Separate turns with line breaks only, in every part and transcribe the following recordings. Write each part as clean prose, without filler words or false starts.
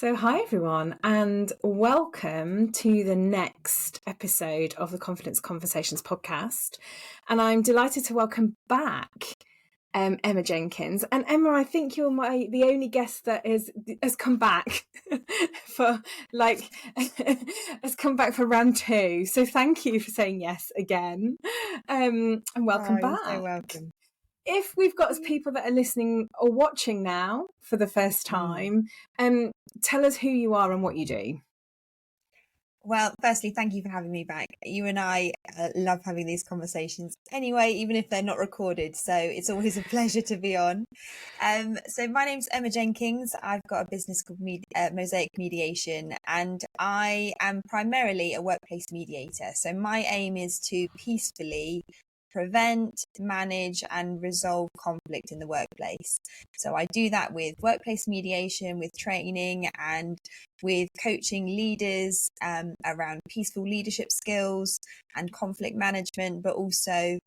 So, hi everyone, and welcome to the next episode of the Confidence Conversations podcast. And I'm delighted to welcome back Emma Jenkins. And Emma, I think you're the only guest that has come back for has come back for round two. So, thank you for saying yes again, and welcome
You're
back.
so welcome.
If we've got people that are listening or watching now for the first time, tell us who you are and what you do.
Well, firstly, thank you for having me back. You and I love having these conversations anyway, even if they're not recorded. So it's always a pleasure to be on. So my name's Emma Jenkins. I've got a business called Mosaic Mediation, and I am primarily a workplace mediator. So my aim is to peacefully prevent, manage, and resolve conflict in the workplace. So I do that with workplace mediation, with training, and with coaching leaders around peaceful leadership skills and conflict management, but also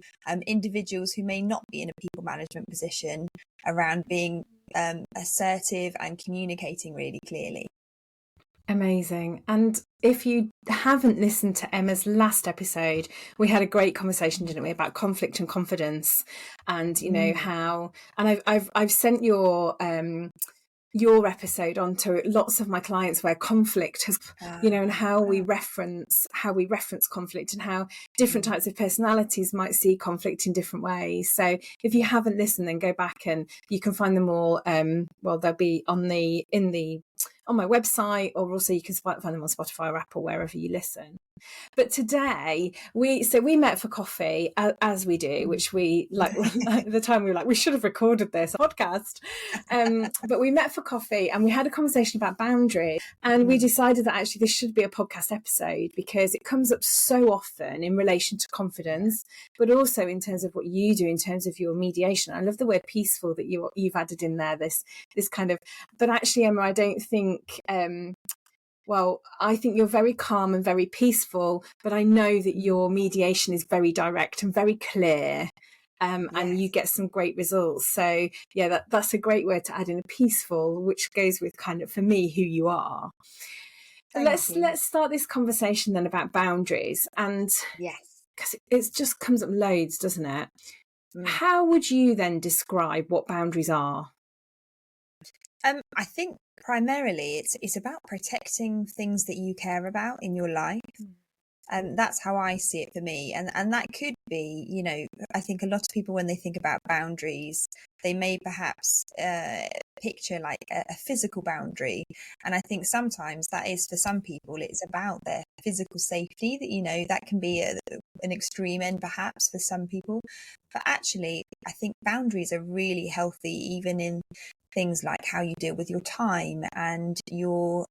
individuals who may not be in a people management position around being assertive and communicating really clearly.
Amazing. And if you haven't listened to Emma's last episode, we had a great conversation, didn't we, about conflict and confidence, and you know how. And I've sent your episode onto lots of my clients where conflict has, and how we reference conflict and how different types of personalities might see conflict in different ways. So if you haven't listened, then go back and you can find them all. They'll be on my website, or also you can find them on Spotify or Apple, wherever you listen. But today we met for coffee, as we do, which we at the time we were like, we should have recorded this podcast. But we met for coffee and we had a conversation about boundaries, and we decided that actually this should be a podcast episode because it comes up so often in relation to confidence, but also in terms of what you do in terms of your mediation. I love the word peaceful that you've added in there, this kind of, but actually, Emma, I don't think I think you're very calm and very peaceful, but I know that your mediation is very direct and very clear, and you get some great results. So yeah, that's a great word to add in, a peaceful, which goes with kind of, for me, who you are. Let's start this conversation then about boundaries, and because it just comes up loads, doesn't it? How would you then describe what boundaries are?
I think primarily it's about protecting things that you care about in your life. And that's how I see it for me. And that could be, I think a lot of people, when they think about boundaries, they may perhaps picture like a physical boundary. And I think sometimes that is, for some people, it's about their physical safety, that, that can be an extreme end perhaps for some people. But actually, I think boundaries are really healthy, even in things like how you deal with your time, and your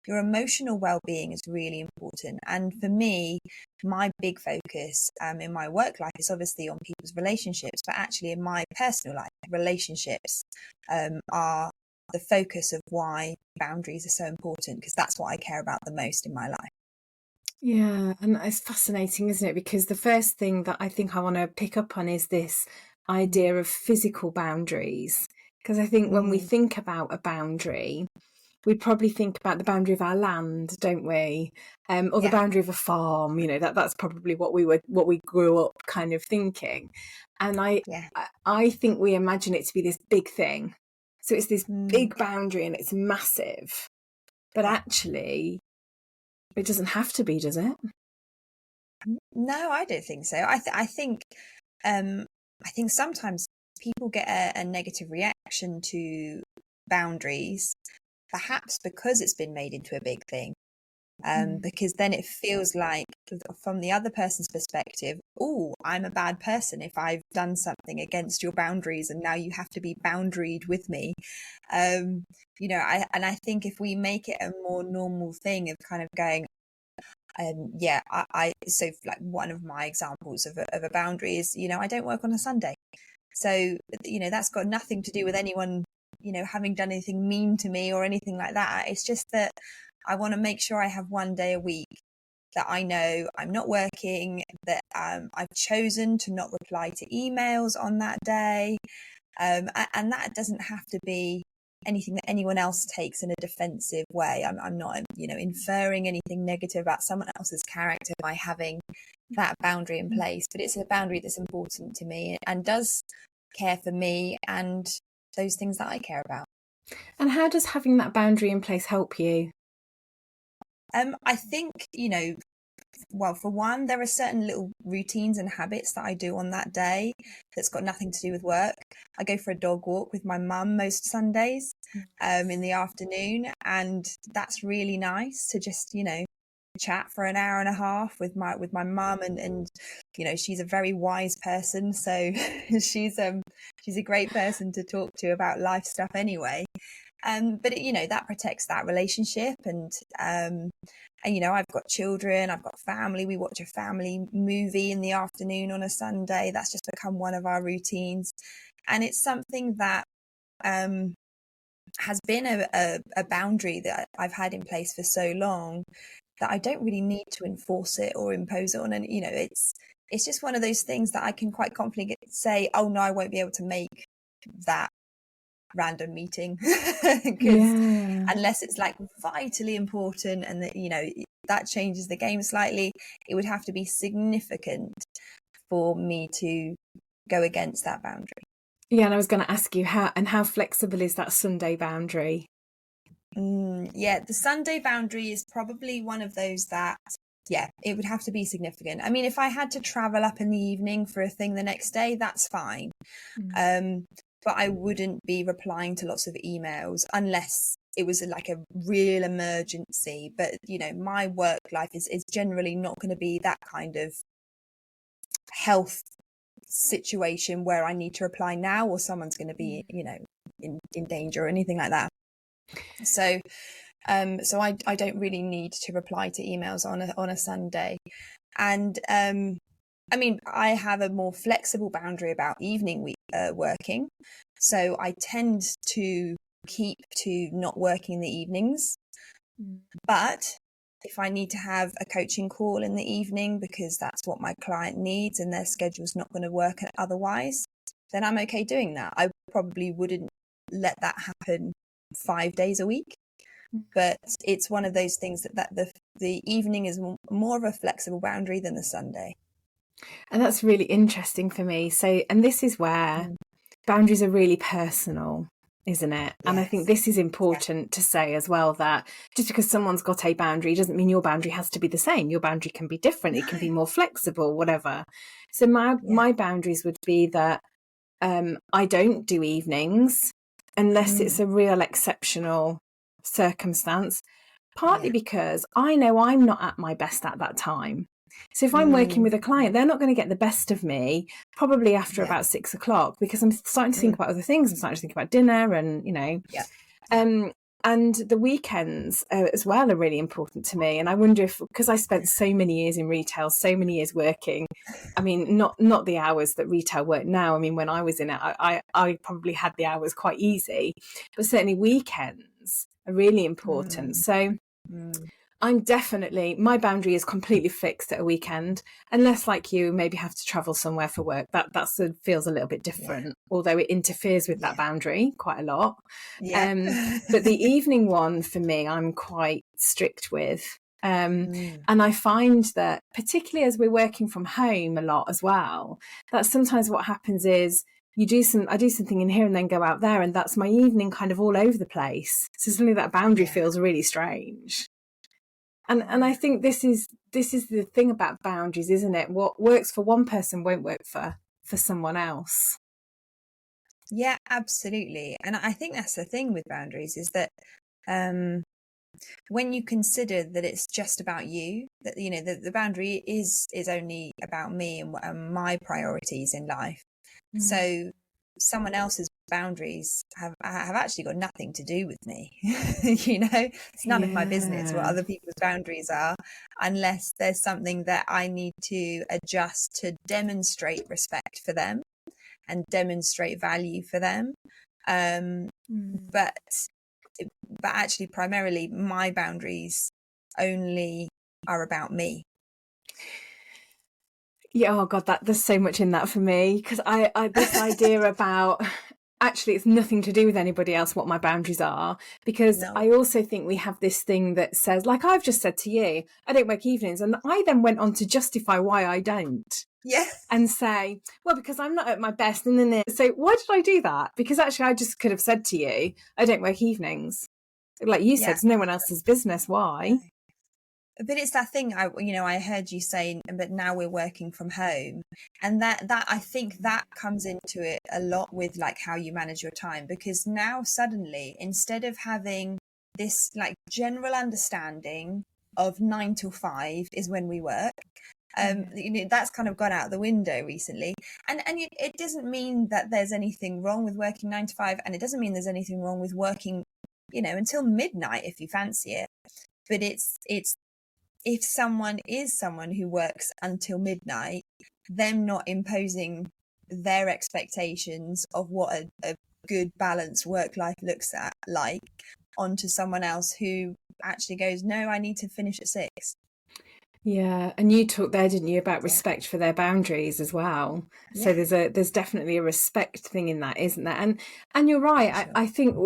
emotional well-being is really important. And for me, my big focus in my work life is obviously on people's relationships, but actually in my personal life, relationships are the focus of why boundaries are so important, because that's what I care about the most in my life.
Yeah, and it's fascinating, isn't it? Because the first thing that I think I want to pick up on is this idea of physical boundaries. Because I think when we think about a boundary, we probably think about the boundary of our land, don't we? Or the boundary of a farm. That's probably what we grew up kind of thinking. And I think we imagine it to be this big thing. So it's this big boundary and it's massive. But actually, it doesn't have to be, does it?
No, I don't think so. I think sometimes people get a negative reaction to boundaries, perhaps because it's been made into a big thing. Because then it feels like, from the other person's perspective, oh, I'm a bad person if I've done something against your boundaries, and now you have to be boundaried with me. I think if we make it a more normal thing of kind of going, so like one of my examples of a boundary is, I don't work on a Sunday. So, that's got nothing to do with anyone, having done anything mean to me or anything like that. It's just that I want to make sure I have one day a week that I know I'm not working, that I've chosen to not reply to emails on that day. And that doesn't have to be anything that anyone else takes in a defensive way. I'm not, inferring anything negative about someone else's character by having that boundary in place, but it's a boundary that's important to me and does care for me and those things that I care about.
And how does having that boundary in place help you?
I think, well, for one, there are certain little routines and habits that I do on that day that's got nothing to do with work. I go for a dog walk with my mum most Sundays in the afternoon, and that's really nice to just, chat for an hour and a half with my mum, and she's a very wise person, so she's a great person to talk to about life stuff anyway. But that protects that relationship, and I've got children, I've got family. We watch a family movie in the afternoon on a Sunday. That's just become one of our routines, and it's something that has been a boundary that I've had in place for so long that I don't really need to enforce it or impose it on. And it's just one of those things that I can quite confidently say, oh no, I won't be able to make that random meeting because unless it's like vitally important and that that changes the game slightly, it would have to be significant for me to go against that boundary.
And I was going to ask you how flexible is that Sunday boundary?
The Sunday boundary is probably one of those that it would have to be significant. I mean, if I had to travel up in the evening for a thing the next day, that's fine. But I wouldn't be replying to lots of emails unless it was like a real emergency. But, my work life is generally not going to be that kind of health situation where I need to reply now or someone's going to be, in danger or anything like that. So I don't really need to reply to emails on a Sunday. And I mean, I have a more flexible boundary about evening working. So I tend to keep to not working in the evenings. But if I need to have a coaching call in the evening because that's what my client needs and their schedule's not going to work otherwise, then I'm okay doing that. I probably wouldn't let that happen 5 days a week. But it's one of those things that the evening is more of a flexible boundary than the Sunday.
And that's really interesting for me. So, and this is where boundaries are really personal, isn't it? Yes. And I think this is important to say as well, that just because someone's got a boundary doesn't mean your boundary has to be the same. Your boundary can be different. It can be more flexible, whatever. So my boundaries would be that I don't do evenings unless it's a real exceptional circumstance, partly because I know I'm not at my best at that time. So if I'm working with a client, they're not going to get the best of me probably after about 6 o'clock, because I'm starting to think about other things. I'm starting to think about dinner and, and the weekends as well are really important to me. And I wonder if, because I spent so many years in retail, so many years working, I mean, not the hours that retail work now. I mean, when I was in it, I probably had the hours quite easy, but certainly weekends are really important. So I'm definitely, my boundary is completely fixed at a weekend, unless like you maybe have to travel somewhere for work. That feels a little bit different, although it interferes with that boundary quite a lot. But the evening one for me, I'm quite strict with. And I find that particularly as we're working from home a lot as well, that sometimes what happens is I do something in here and then go out there, and that's my evening kind of all over the place. So suddenly that boundary feels really strange. And I think this is the thing about boundaries, isn't it? What works for one person won't work for someone else.
Yeah, absolutely. And I think that's the thing with boundaries, is that when you consider that it's just about you, that the boundary is only about me and my priorities in life. So someone else's boundaries have actually got nothing to do with me. It's none of my business what other people's boundaries are, unless there's something that I need to adjust to demonstrate respect for them and demonstrate value for them. But actually primarily my boundaries only are about me.
Yeah, oh God, there's so much in that for me, because I this idea about actually it's nothing to do with anybody else what my boundaries are, because
No.
I also think we have this thing that says, like I've just said to you, I don't work evenings, and I then went on to justify why I don't,
Yeah.
and say, well, because I'm not at my best, and then so why did I do that? Because actually I just could have said to you, I don't work evenings, like you said,
Yeah.
it's no one else's business why.
No. But it's that thing I heard you say, but now we're working from home, and that I think that comes into it a lot with like how you manage your time, because now suddenly, instead of having this like general understanding of 9 till 5 is when we work, that's kind of gone out the window recently. And it doesn't mean that there's anything wrong with working 9 to 5, and it doesn't mean there's anything wrong with working, until midnight if you fancy it. But it's if someone is someone who works until midnight, them not imposing their expectations of what a good balanced work life looks like onto someone else who actually goes, no, I need to finish at 6.
Yeah, and you talked there, didn't you, about
Yeah.
respect for their boundaries as well. So
Yeah,
there's definitely a respect thing in that, isn't there? And you're right.
for sure.
I think,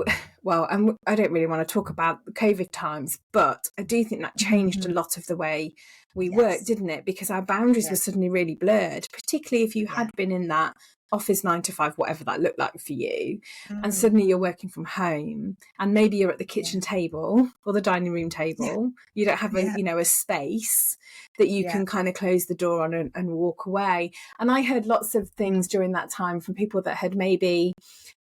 well, and I don't really want to talk about the COVID times, but I do think that changed a
Mhm.
lot of the way we work,
Yes.
didn't it? Because our boundaries
Yeah.
were suddenly really blurred, particularly if you
Yeah.
had been in that office 9 to 5, whatever that looked like for you, and
Mm.
suddenly you're working from home, and maybe you're at the
Yeah.
kitchen table or the dining room
Yeah.
table. You don't have
Yeah.
a space that you
Yeah.
can kind of close the door on and walk away. And I heard lots of things during that time from people that had maybe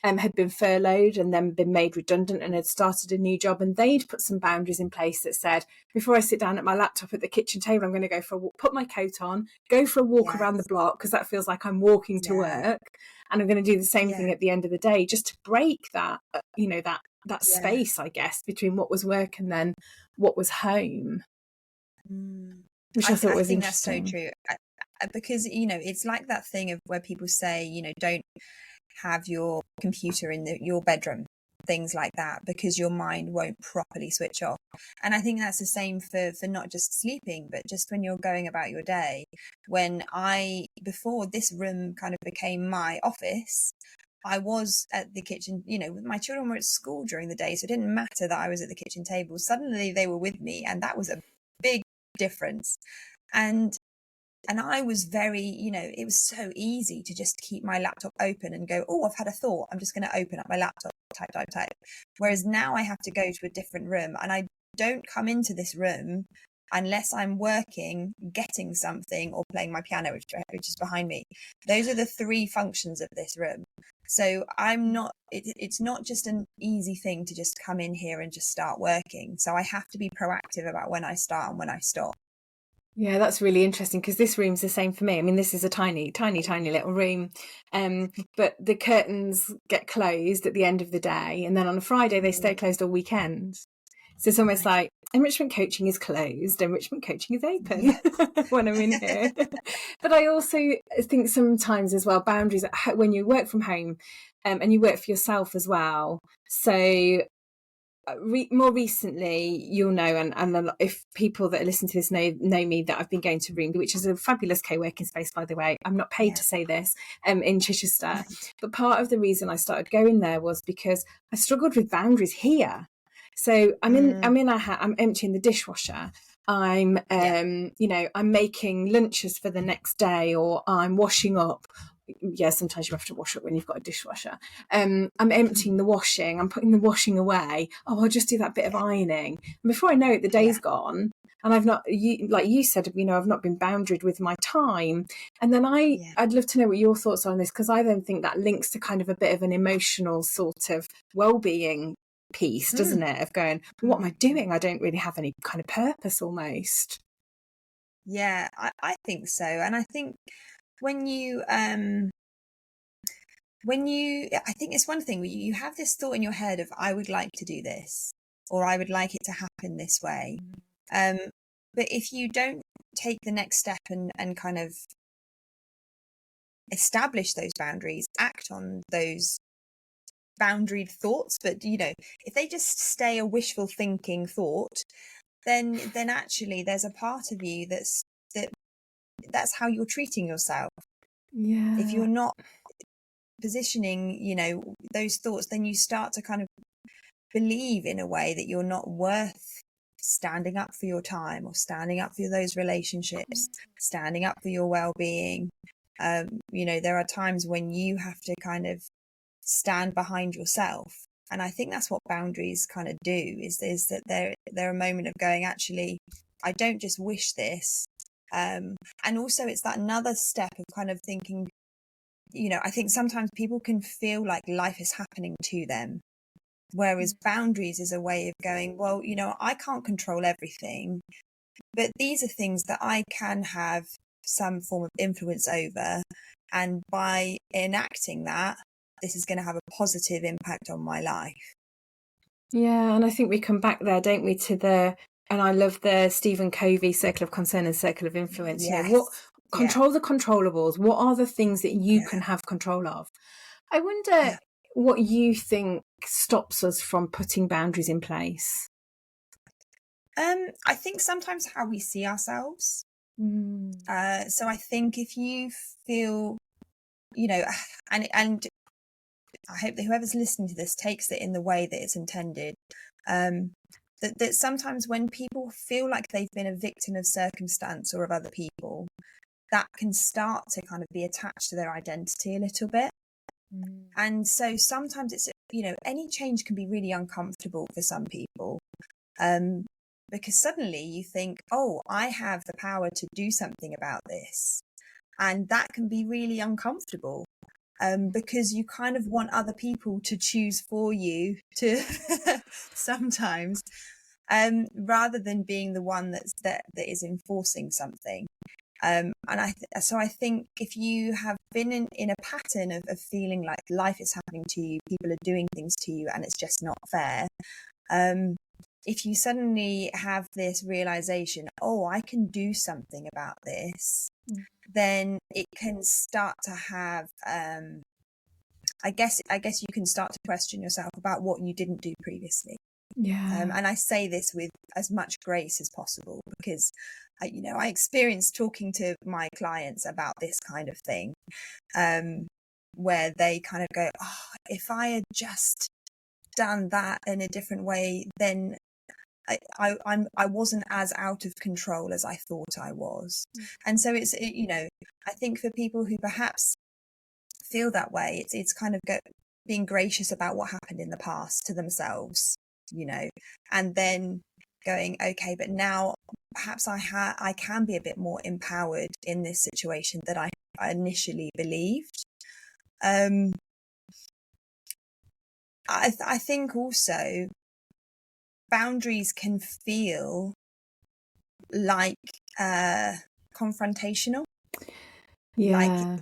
had been furloughed and then been made redundant and had started a new job, and they'd put some boundaries in place that said, before I sit down at my laptop at the kitchen table, I'm going to go for a walk, put my coat on, go for a walk around the
Yes.
block, because that feels like I'm walking to
Yeah.
work, and I'm going to do the same thing
Yeah.
at the end of the day, just to break that that
Yeah.
space, I guess, between what was work and then what was home,
Mm.
which I thought
I
was
think that's so
interesting.
true. Because it's like that thing of where people say, don't have your computer in your bedroom, things like that, because your mind won't properly switch off. And I think that's the same for not just sleeping, but just when you're going about your day. Before this room kind of became my office, I was at the kitchen, my children were at school during the day, so it didn't matter that I was at the kitchen table. Suddenly they were with me, and that was a big difference. And I was very, it was so easy to just keep my laptop open and go, oh, I've had a thought, I'm just going to open up my laptop, type. Whereas now I have to go to a different room, and I don't come into this room unless I'm working, getting something, or playing my piano, which is behind me. Those are the 3 functions of this room. So it's not just an easy thing to just come in here and just start working. So I have to be proactive about when I start and when I stop.
Yeah, that's really interesting, because this room's the same for me. I mean, this is a tiny, tiny, tiny little room, but the curtains get closed at the end of the day, and then on a Friday they stay closed all weekend. So it's almost like enrichment coaching is closed, enrichment coaching is open
Yeah.
when I'm in here. But I also think sometimes as well, boundaries when you work from home, and you work for yourself as well. So more recently, you'll know, and if people that are listening to this know me, that I've been going to Room, which is a fabulous co-working space, by the way. I'm not paid
Yeah.
to say this, in Chichester. But part of the reason I started going there was because I struggled with boundaries here. So I'm emptying the dishwasher. I'm
Yeah.
I'm making lunches for the next day, or I'm washing up. Yeah, sometimes you have to wash up when you've got a dishwasher. I'm emptying the washing, I'm putting the washing away. Oh, I'll just do that bit of ironing. And before I know it, the day's
Yeah.
gone. And I've not, like you said, I've not been boundaried with my time. And then
Yeah.
I'd love to know what your thoughts are on this, because I then think that links to kind of a bit of an emotional sort of well-being piece, doesn't it? Of going, well, what am I doing? I don't really have any kind of purpose almost.
Yeah, I think so. And I think when you I think it's one thing where you have this thought in your head of, I would like to do this, or I would like it to happen this way. Um, but if you don't take the next step and kind of establish those boundaries, act on those boundaried thoughts, but if they just stay a wishful thinking thought, then actually there's a part of you that's how you're treating yourself. If
Yeah.
you're not positioning, those thoughts, then you start to kind of believe in a way that you're not worth standing up for your time, or standing up for those relationships, standing up for your well-being. There are times when you have to kind of stand behind yourself. And I think that's what boundaries kind of do, is that they're a moment of going, actually, I don't just wish this. And also it's that another step of kind of thinking, I think sometimes people can feel like life is happening to them. Whereas boundaries is a way of going, well, I can't control everything, but these are things that I can have some form of influence over. And by enacting that, this is going to have a positive impact on my life.
Yeah, and I think we come back there, don't we, and I love the Stephen Covey circle of concern and circle of influence.
Yes.
What control the controllables? What are the things that you can have control of? I wonder what you think stops us from putting boundaries in place.
I think sometimes how we see ourselves. So I think if you feel, and I hope that whoever's listening to this takes it in the way that it's intended. That sometimes when people feel like they've been a victim of circumstance or of other people, that can start to kind of be attached to their identity a little bit. And so sometimes it's, any change can be really uncomfortable for some people, because suddenly you think, oh, I have the power to do something about this. And that can be really uncomfortable. Because you kind of want other people to choose for you to sometimes, rather than being the one that is enforcing something. And so I think if you have been in a pattern of feeling like life is happening to you, people are doing things to you, and it's just not fair. If you suddenly have this realization, oh, I can do something about this, then it can start to have, I guess you can start to question yourself about what you didn't do previously. And I say this with as much grace as possible, because I experienced talking to my clients about this kind of thing, where they kind of go, oh, if I had just done that in a different way, then I wasn't as out of control as I thought I was. And so it's, I think for people who perhaps feel that way, it's kind of being gracious about what happened in the past to themselves, and then going, okay, but now perhaps I can be a bit more empowered in this situation that I initially believed. I think also boundaries can feel like confrontational. And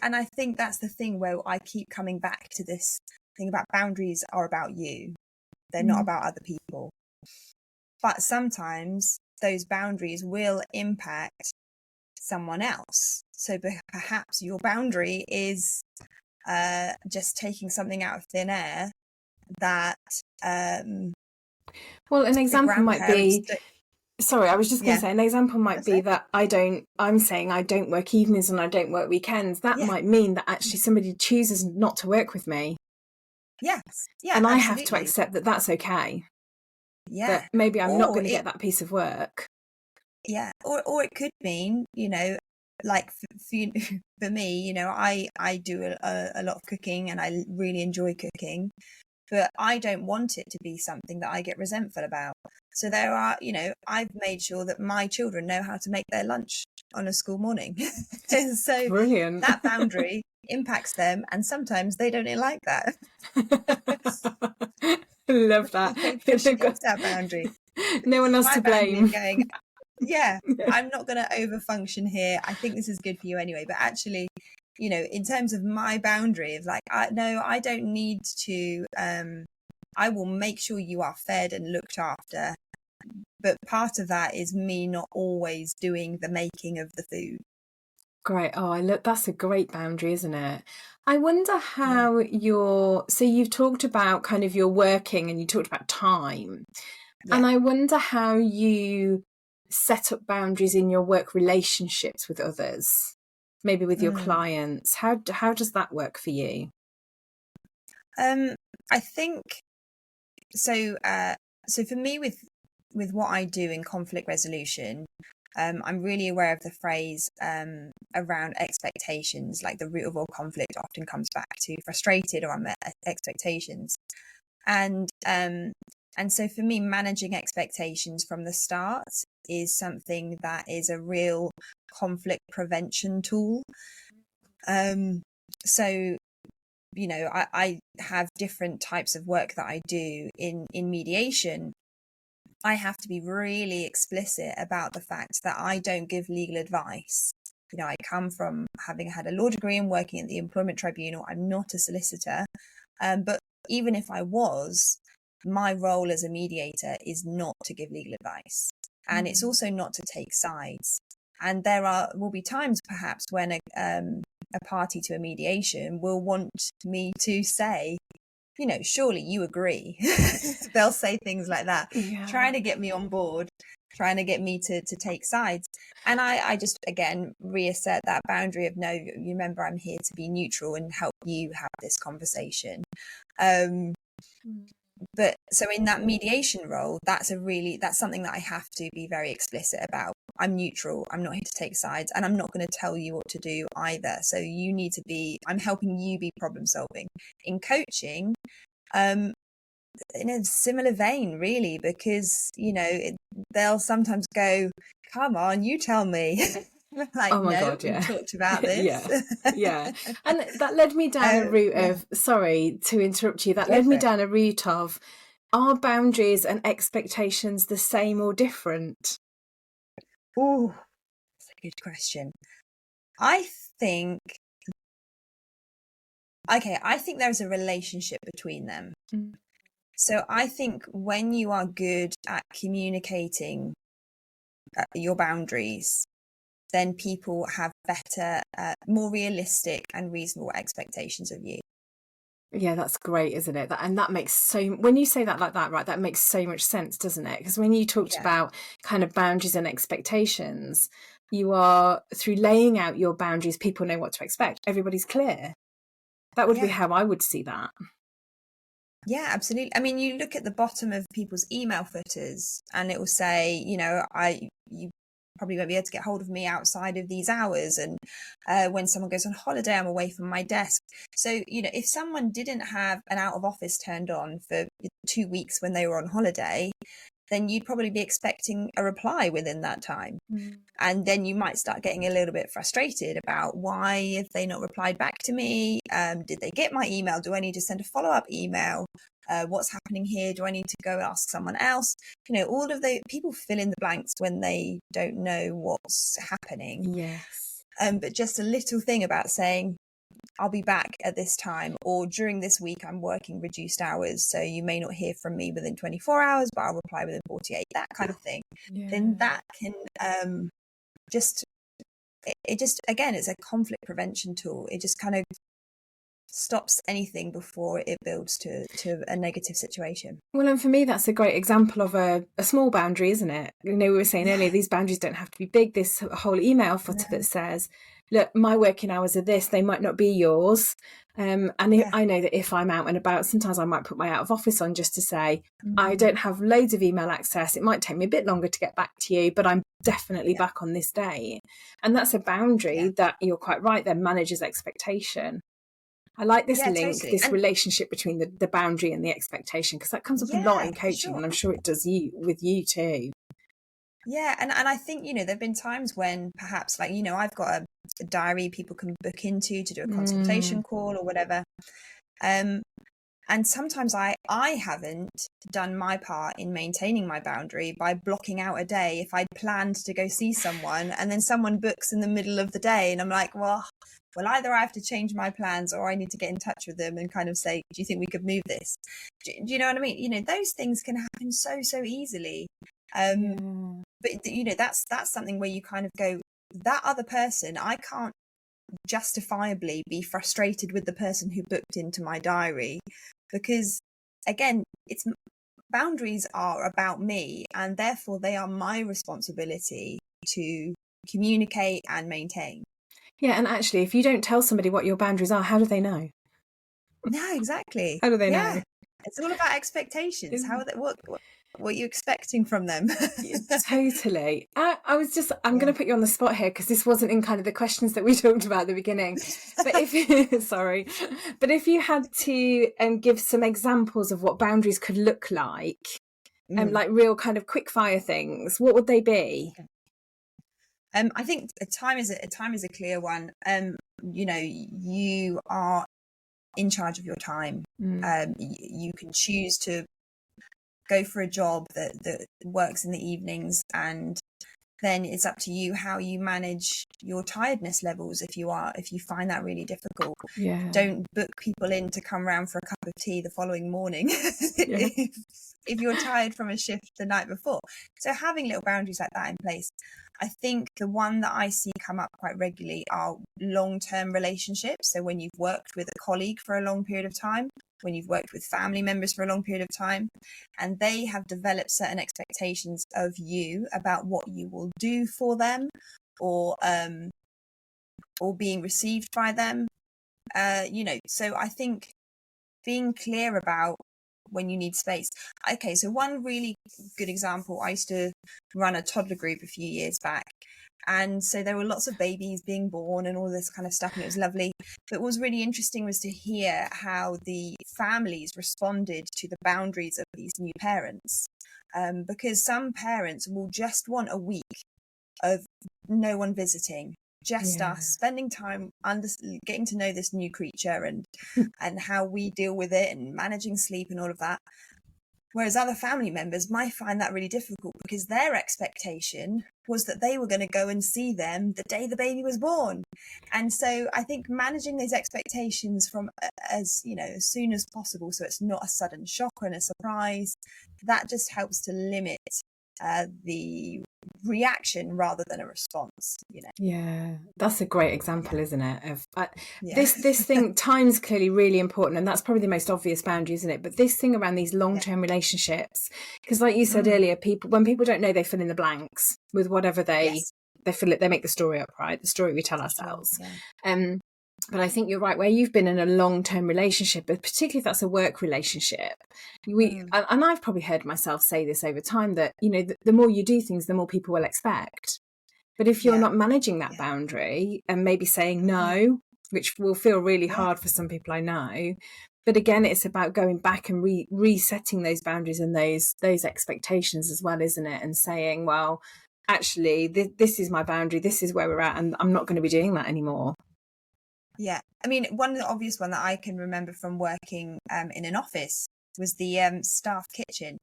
I think that's the thing where I keep coming back to this thing about boundaries are about you. They're not about other people. But sometimes those boundaries will impact someone else. So perhaps your boundary is just taking something out of thin air that
well, an example might be, sorry, I was just going to say, an example might be that I'm saying I don't work evenings and I don't work weekends. That might mean that actually somebody chooses not to work with me.
Yes. Yeah.
And
absolutely.
I have to accept that that's okay.
Yeah.
But maybe I'm not going to get that piece of work.
Yeah. Or it could mean, like for me, I do a lot of cooking and I really enjoy cooking, but I don't want it to be something that I get resentful about. So there are, I've made sure that my children know how to make their lunch on a school morning. So
brilliant.
That boundary impacts them, and sometimes they don't like that.
Love that.
Push against that boundary.
No one else to blame.
Going, I'm not going to overfunction here. I think this is good for you anyway. But actually, in terms of my boundary of like, I don't need to, I will make sure you are fed and looked after. But part of that is me not always doing the making of the food.
Great. Oh, that's a great boundary, isn't it? I wonder how so you've talked about kind of your working and you talked about time. Yeah. And I wonder how you set up boundaries in your work relationships with others. maybe with your clients? How does that work for you?
I think so. So for me, with what I do in conflict resolution, I'm really aware of the phrase around expectations. Like, the root of all conflict often comes back to frustrated or unmet expectations, and so for me, managing expectations from the start is something that is a real conflict prevention tool. So I have different types of work that I do in mediation. I have to be really explicit about the fact that I don't give legal advice. I come from having had a law degree and working at the employment tribunal. I'm not a solicitor. But even if I was, my role as a mediator is not to give legal advice. And it's also not to take sides. And there will be times perhaps when a party to a mediation will want me to say, surely you agree. They'll say things like that, trying to get me on board, trying to get me to take sides. And I just, again, reassert that boundary of, no, you remember, I'm here to be neutral and help you have this conversation. But so in that mediation role, that's something that I have to be very explicit about. I'm neutral. I'm not here to take sides, and I'm not going to tell you what to do either. So you need to I'm helping you be problem solving. In coaching, in a similar vein, really, because, they'll sometimes go, come on, you tell me. Like,
oh my
no,
God, yeah.
we talked about this.
Yeah. And that led me down a route of, sorry to interrupt you, that led me down a route of, are boundaries and expectations the same or different?
Oh, that's a good question. I think there's a relationship between them. So I think when you are good at communicating your boundaries, then people have better, more realistic and reasonable expectations of you.
Yeah, that's great, isn't it? And that makes when you say that like that, right, that makes so much sense, doesn't it? Because when you talked about kind of boundaries and expectations, you are, through laying out your boundaries, people know what to expect. Everybody's clear. That would be how I would see that.
Yeah, absolutely. I mean, you look at the bottom of people's email footers and it will say, you probably won't be able to get hold of me outside of these hours. And when someone goes on holiday, I'm away from my desk. So, if someone didn't have an out of office turned on for 2 weeks when they were on holiday, then you'd probably be expecting a reply within that time. And then you might start getting a little bit frustrated about, why have they not replied back to me? Did they get my email? Do I need to send a follow-up email? What's happening here? Do I need to go ask someone else? All of the people fill in the blanks when they don't know what's happening.
Yes.
But just a little thing about saying, I'll be back at this time, or during this week I'm working reduced hours, so you may not hear from me within 24 hours, but I'll reply within 48, that kind of thing. Then that can it just, again, it's a conflict prevention tool. It just kind of stops anything before it builds to a negative situation.
Well, and for me, that's a great example of a small boundary, isn't it? We were saying earlier, these boundaries don't have to be big. This whole email footer that says, look, my working hours are this, they might not be yours. And I know that if I'm out and about, sometimes I might put my out of office on just to say, I don't have loads of email access. It might take me a bit longer to get back to you, but I'm definitely back on this day. And that's a boundary that, you're quite right, then manages expectation. I like this link, totally. This relationship between the boundary and the expectation, because that comes up a lot in coaching, and I'm sure it does with you too.
Yeah, and I think, there have been times when perhaps, like, I've got a diary people can book into to do a consultation call or whatever. And sometimes I haven't done my part in maintaining my boundary by blocking out a day if I'd planned to go see someone and then someone books in the middle of the day and I'm like, well, either I have to change my plans or I need to get in touch with them and kind of say, do you think we could move this? Do you know what I mean? Those things can happen so easily. But, that's something where you kind of go, that other person, I can't justifiably be frustrated with the person who booked into my diary, because, again, boundaries are about me and therefore they are my responsibility to communicate and maintain.
Yeah, and actually, if you don't tell somebody what your boundaries are, how do they know?
No, exactly.
How do they
Yeah.
know?
It's all about expectations.
Is-
How what are you expecting from them?
Yeah, totally. I'm
Yeah.
going to put you on the spot here because this wasn't in kind of the questions that we talked about at the beginning. But sorry, but if you had to give some examples of what boundaries could look like real kind of quick fire things, what would they be?
Okay. I think a time is a clear one. You are in charge of your time.
Mm.
You can choose to go for a job that works in the evenings, and then it's up to you how you manage your tiredness levels if you find that really difficult.
Yeah.
Don't book people in to come round for a cup of tea the following morning
Yeah.
if you're tired from a shift the night before. So having little boundaries like that in place. I think the one that I see come up quite regularly are long-term relationships. So when you've worked with a colleague for a long period of time, when you've worked with family members for a long period of time, and they have developed certain expectations of you about what you will do for them, or being received by them. So I think being clear about when you need space. Okay, so one really good example, I used to run a toddler group a few years back. And so there were lots of babies being born and all this kind of stuff, and it was lovely. But what was really interesting was to hear how the families responded to the boundaries of these new parents. Because some parents will just want a week of no one visiting, just
Yeah.
us spending time getting to know this new creature and how we deal with it and managing sleep and all of that. Whereas other family members might find that really difficult because their expectation was that they were going to go and see them the day the baby was born. And so I think managing those expectations from as soon as possible, so it's not a sudden shock and a surprise, that just helps to limit the reaction rather than a response.
Yeah, that's a great example, isn't it? Of
Yeah.
this thing, time's clearly really important, and that's probably the most obvious boundary, isn't it? But this thing around these long-term relationships, because like you said earlier, when people don't know, they fill in the blanks with whatever they
Yes,
fill it, they make the story up, right? The story we tell
for sure.
ourselves.
Yeah.
But I think you're right, where you've been in a long-term relationship, but particularly if that's a work relationship, and I've probably heard myself say this over time, that the more you do things, the more people will expect. But if you're
Yeah.
not managing that boundary and maybe saying no, which will feel really hard for some people, I know. But again, it's about going back and resetting those boundaries and those expectations as well, isn't it? And saying, well, actually, this is my boundary. This is where we're at, and I'm not going to be doing that anymore.
Yeah. I mean, one of the obvious one that I can remember from working in an office was the staff kitchen.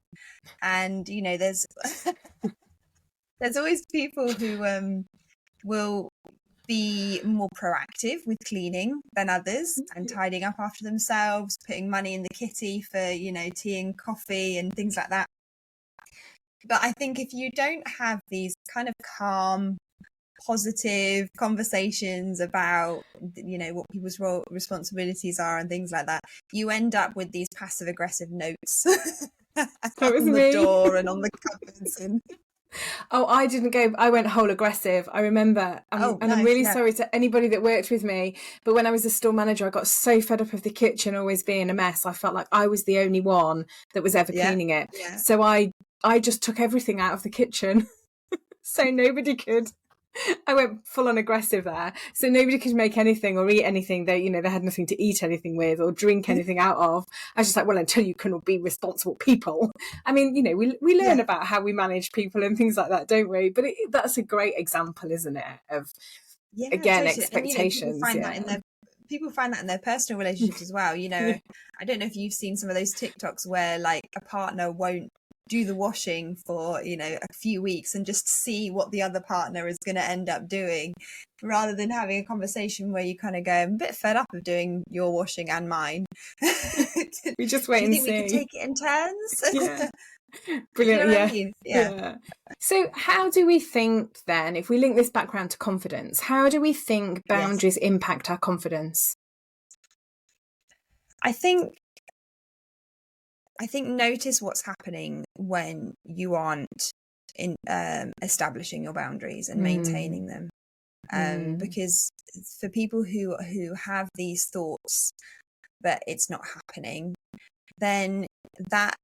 And, there's there's always people who will be more proactive with cleaning than others and tidying up after themselves, putting money in the kitty for, tea and coffee and things like that. But I think if you don't have these kind of calm, positive conversations about what people's responsibilities are and things like that, you end up with these passive aggressive notes
That was
on the
me.
door and on the cupboards and
Oh, I didn't go. I went whole aggressive. I remember, and I'm
nice,
really
yeah.
sorry to anybody that worked with me. But when I was a store manager, I got so fed up of the kitchen always being a mess. I felt like I was the only one that was ever cleaning it.
Yeah.
So I just took everything out of the kitchen, so nobody could. I went full on aggressive there. So nobody could make anything or eat anything that, they had nothing to eat anything with or drink anything out of. I was just like, well, until you can all be responsible people. I mean, we learn about how we manage people and things like that, don't we? But that's a great example, isn't it? Of, again,
Totally. And
expectations.
people find that in their personal relationships as well.
Yeah.
I don't know if you've seen some of those TikToks where like a partner won't do the washing for a few weeks and just see what the other partner is going to end up doing, rather than having a conversation where you kind of go, I'm a bit fed up of doing your washing and mine.
We just
Do
wait
you
and
think we could
see.
take it in turns?
Yeah.
You
Brilliant.
know what I
Yeah.
mean?
Yeah. So how do we think then, if we link this back around to confidence, how do we think boundaries impact our confidence?
I think notice what's happening when you aren't in establishing your boundaries and maintaining them. Because for people who have these thoughts but it's not happening, then that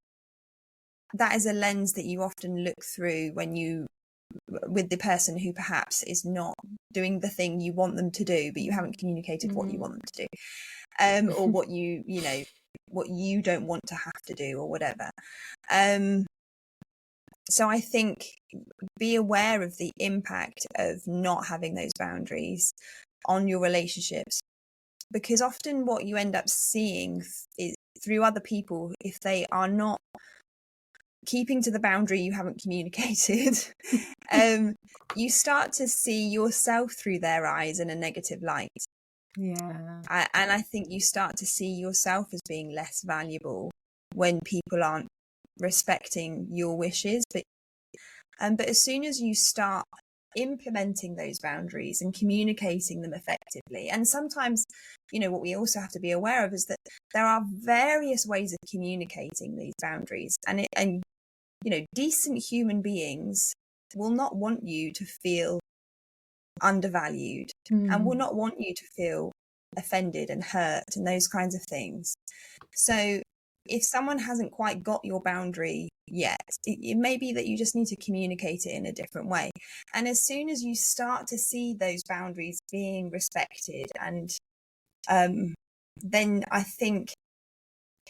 is a lens that you often look through when you with the person who perhaps is not doing the thing you want them to do, but you haven't communicated what you want them to do, or what you know what you don't want to have to do, or whatever. So I think be aware of the impact of not having those boundaries on your relationships, because often what you end up seeing is through other people, if they are not keeping to the boundary you haven't communicated, you start to see yourself through their eyes in a negative light.
Yeah.
And I think you start to see yourself as being less valuable when people aren't respecting your wishes. But as soon as you start implementing those boundaries and communicating them effectively, and sometimes, what we also have to be aware of is that there are various ways of communicating these boundaries, and decent human beings will not want you to feel undervalued and will not want you to feel offended and hurt and those kinds of things. So if someone hasn't quite got your boundary yet, it may be that you just need to communicate it in a different way. And as soon as you start to see those boundaries being respected, and then I think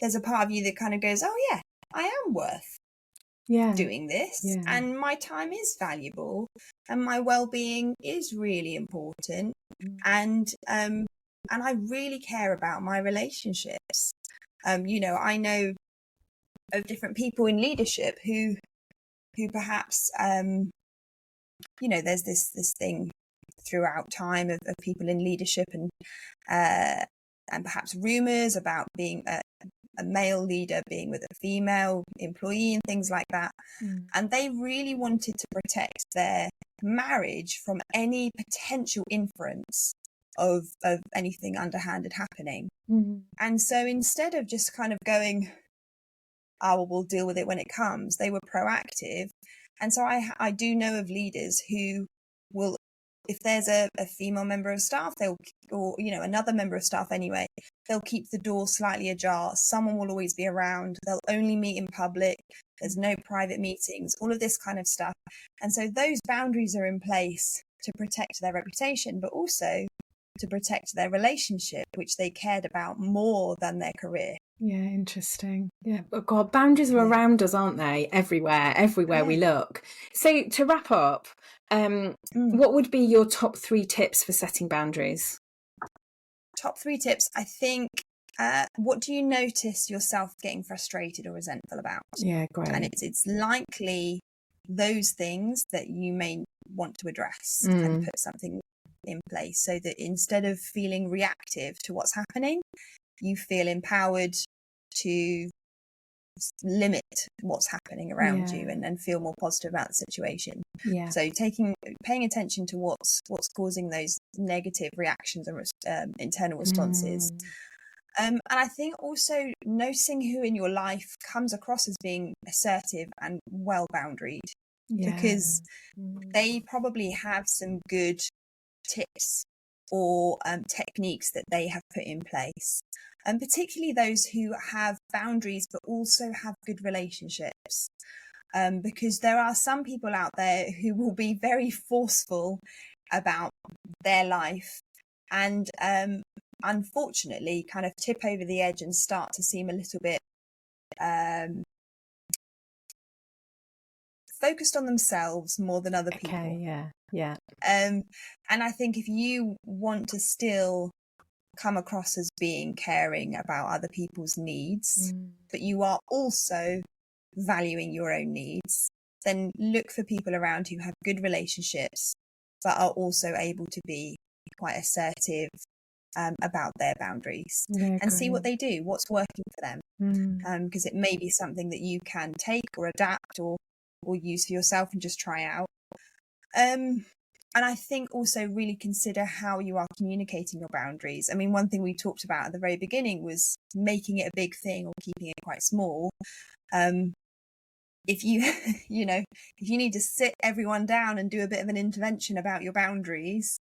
there's a part of you that kind of goes, oh yeah, I am worth doing this, and my time is valuable, and my well-being is really important, and I really care about my relationships. I know of different people in leadership who perhaps there's this thing throughout time of people in leadership, and perhaps rumors about being a male leader being with a female employee and things like that. And they really wanted to protect their marriage from any potential inference of anything underhanded happening. And so instead of just kind of going, oh, well, we'll deal with it when it comes, they were proactive. And so I do know of leaders who will, if there's a female member of staff, another member of staff anyway, they'll keep the door slightly ajar. Someone will always be around. They'll only meet in public. There's no private meetings, all of this kind of stuff. And so those boundaries are in place to protect their reputation, but also to protect their relationship, which they cared about more than their career.
Yeah, interesting. Yeah, but God, boundaries are around us, aren't they? Everywhere we look. So to wrap up, what would be your top 3 tips for setting boundaries?
Top 3 tips, I think. What do you notice yourself getting frustrated or resentful about?
Yeah, great.
And it's likely those things that you may want to address and put something in place, so that instead of feeling reactive to what's happening, you feel empowered to limit what's happening around you and feel more positive about the situation. So paying attention to what's causing those negative reactions and internal responses. And I think also noticing who in your life comes across as being assertive and well boundaried, because they probably have some good tips or techniques that they have put in place, and particularly those who have boundaries but also have good relationships, because there are some people out there who will be very forceful about their life, and unfortunately kind of tip over the edge and start to seem a little bit focused on themselves more than other people. And I think if you want to still come across as being caring about other people's needs, but you are also valuing your own needs, then look for people around who have good relationships but are also able to be quite assertive about their boundaries, and see what they do, what's working for them, because it may be something that you can take or adapt or use for yourself and just try out. And I think also really consider how you are communicating your boundaries. I mean, one thing we talked about at the very beginning was making it a big thing or keeping it quite small. if you, if you need to sit everyone down and do a bit of an intervention about your boundaries,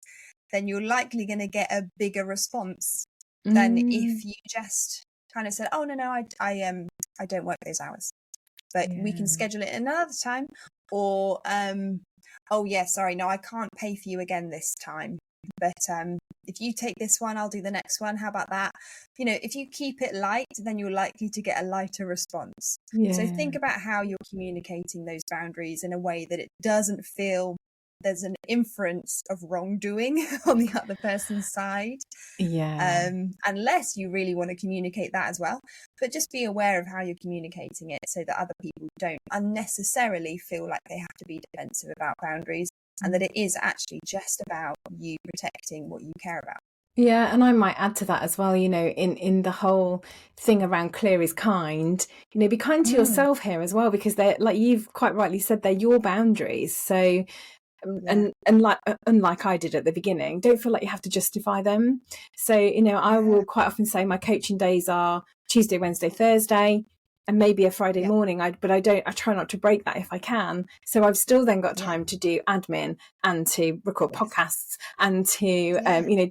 then you're likely going to get a bigger response than if you just kind of said, oh, no, I don't work those hours, but we can schedule it another time. Or, oh yeah, sorry, no, I can't pay for you again this time. But if you take this one, I'll do the next one. How about that? If you keep it light, then you're likely to get a lighter response. So think about how you're communicating those boundaries in a way that it doesn't feel there's an inference of wrongdoing on the other person's side. Unless you really want to communicate that as well. But just be aware of how you're communicating it so that other people don't unnecessarily feel like they have to be defensive about boundaries, and that it is actually just about you protecting what you care about.
Yeah, and I might add to that as well, in the whole thing around clear is kind, be kind to yourself here as well, because they're, like you've quite rightly said, they're your boundaries. So and unlike I did at the beginning, don't feel like you have to justify them. So I will quite often say my coaching days are Tuesday, Wednesday, Thursday, and maybe a Friday morning. I try not to break that if I can. So I've still then got time to do admin and to record podcasts and to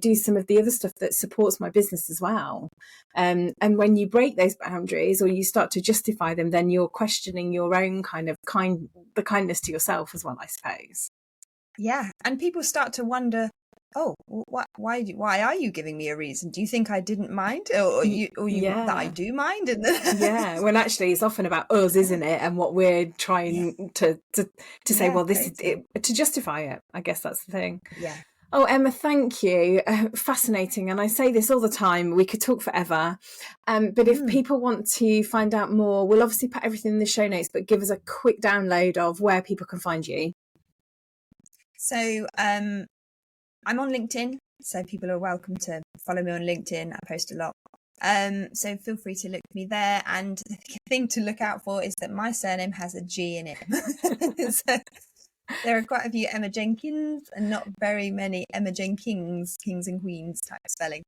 do some of the other stuff that supports my business as well. And when you break those boundaries or you start to justify them, then you're questioning your own the kindness to yourself as well, I suppose.
Yeah, and people start to wonder, oh, why are you giving me a reason? Do you think I didn't mind, or that I do mind?
Yeah, well, actually, it's often about us, isn't it? And what we're trying to say. Well, this is it, to justify it. I guess that's the thing.
Yeah.
Oh, Emma, thank you. Fascinating. And I say this all the time. We could talk forever. But if people want to find out more, we'll obviously put everything in the show notes. But give us a quick download of where people can find you.
So I'm on LinkedIn, so people are welcome to follow me on LinkedIn. I post a lot. So feel free to look me there. And the thing to look out for is that my surname has a G in it. So there are quite a few Emma Jenkins and not very many Emma Jenkings, kings and queens type spelling.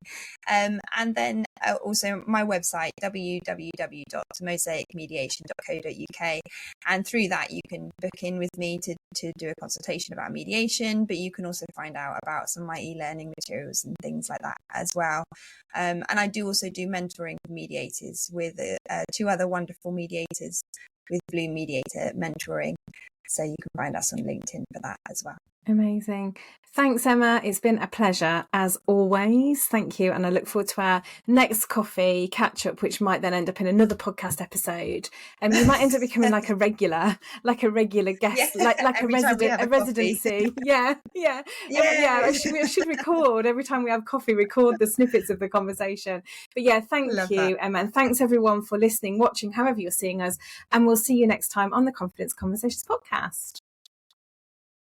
And then also my website, www.mosaicmediation.co.uk. And through that, you can book in with me to do a consultation about mediation, but you can also find out about some of my e-learning materials and things like that as well. And I do also do mentoring for mediators with 2 other wonderful mediators with Bloom Mediator Mentoring. So you can find us on LinkedIn for that as well.
Amazing. Thanks, Emma. It's been a pleasure as always. Thank you. And I look forward to our next coffee catch up, which might then end up in another podcast episode. And you might end up becoming like a regular guest, like a residency. Yeah. I should record every time we have coffee, record the snippets of the conversation. But yeah, thank you, Emma. And thanks everyone for listening, watching, however you're seeing us. And we'll see you next time on the Confidence Conversations podcast.